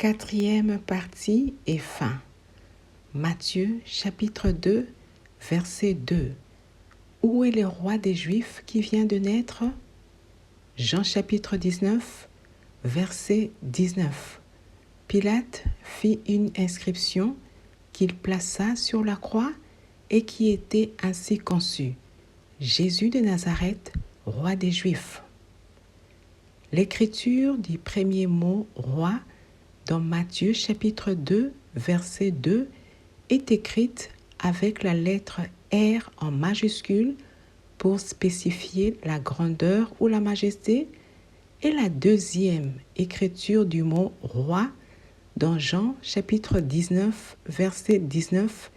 Quatrième partie et fin. Matthieu chapitre 2, verset 2. Où est le roi des Juifs qui vient de naître? Jean chapitre 19, verset 19. Pilate fit une inscription qu'il plaça sur la croix et qui était ainsi conçue: Jésus de Nazareth, roi des Juifs. L'écriture du premier mot roi dans Matthieu chapitre 2, verset 2 est écrite avec la lettre R en majuscule pour spécifier la grandeur ou la majesté, et la deuxième écriture du mot roi dans Jean chapitre 19, verset 19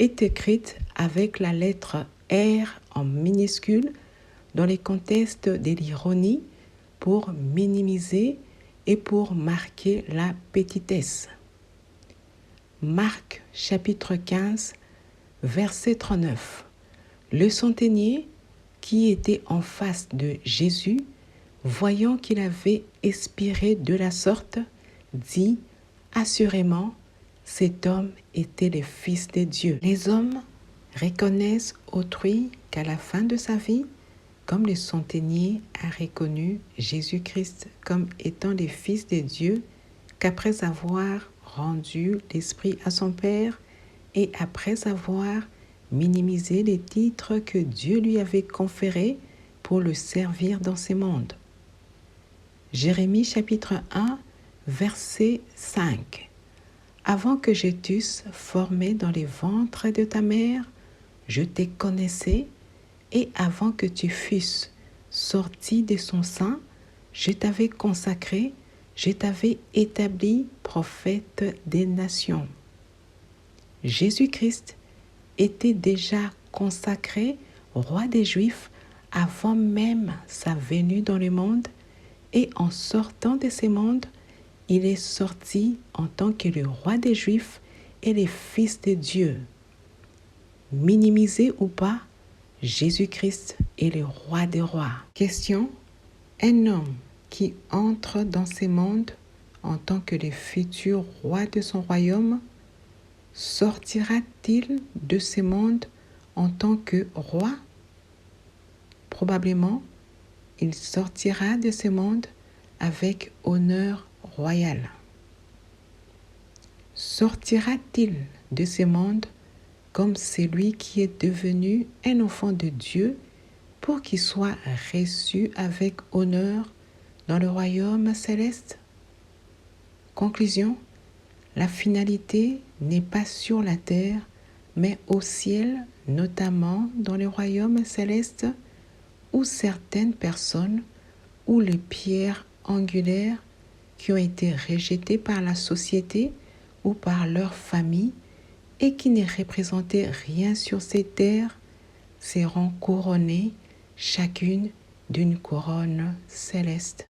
est écrite avec la lettre R en minuscule dans les contextes de l'ironie pour minimiser et pour marquer la petitesse. Marc chapitre 15, verset 39. Le centenier qui était en face de Jésus, voyant qu'il avait expiré de la sorte, dit: assurément, cet homme était le Fils de Dieu. Les hommes reconnaissent autrui qu'à la fin de sa vie, comme le centenier a reconnu Jésus-Christ comme étant le Fils de Dieu, qu'après avoir rendu l'Esprit à son Père et après avoir minimisé les titres que Dieu lui avait conférés pour le servir dans ce monde. Jérémie chapitre 1, verset 5. Avant que je t'eusse formé dans les ventres de ta mère, je te connaissais, et avant que tu fusses sorti de son sein, je t'avais consacré, je t'avais établi prophète des nations. Jésus-Christ était déjà consacré roi des Juifs avant même sa venue dans le monde, et en sortant de ce monde, il est sorti en tant que le roi des Juifs et le Fils de Dieu. Minimisé ou pas, Jésus-Christ est le roi des rois. Question: un homme qui entre dans ce monde en tant que le futur roi de son royaume, sortira-t-il de ce monde en tant que roi? Probablement, il sortira de ce monde avec honneur royal. Sortira-t-il de ce monde comme celui qui est devenu un enfant de Dieu pour qu'il soit reçu avec honneur dans le royaume céleste? Conclusion: la finalité n'est pas sur la terre, mais au ciel, notamment dans le royaume céleste, où certaines personnes, ou les pierres angulaires qui ont été rejetées par la société ou par leur famille et qui ne représentaient rien sur cette terre, seront couronnées chacune d'une couronne céleste.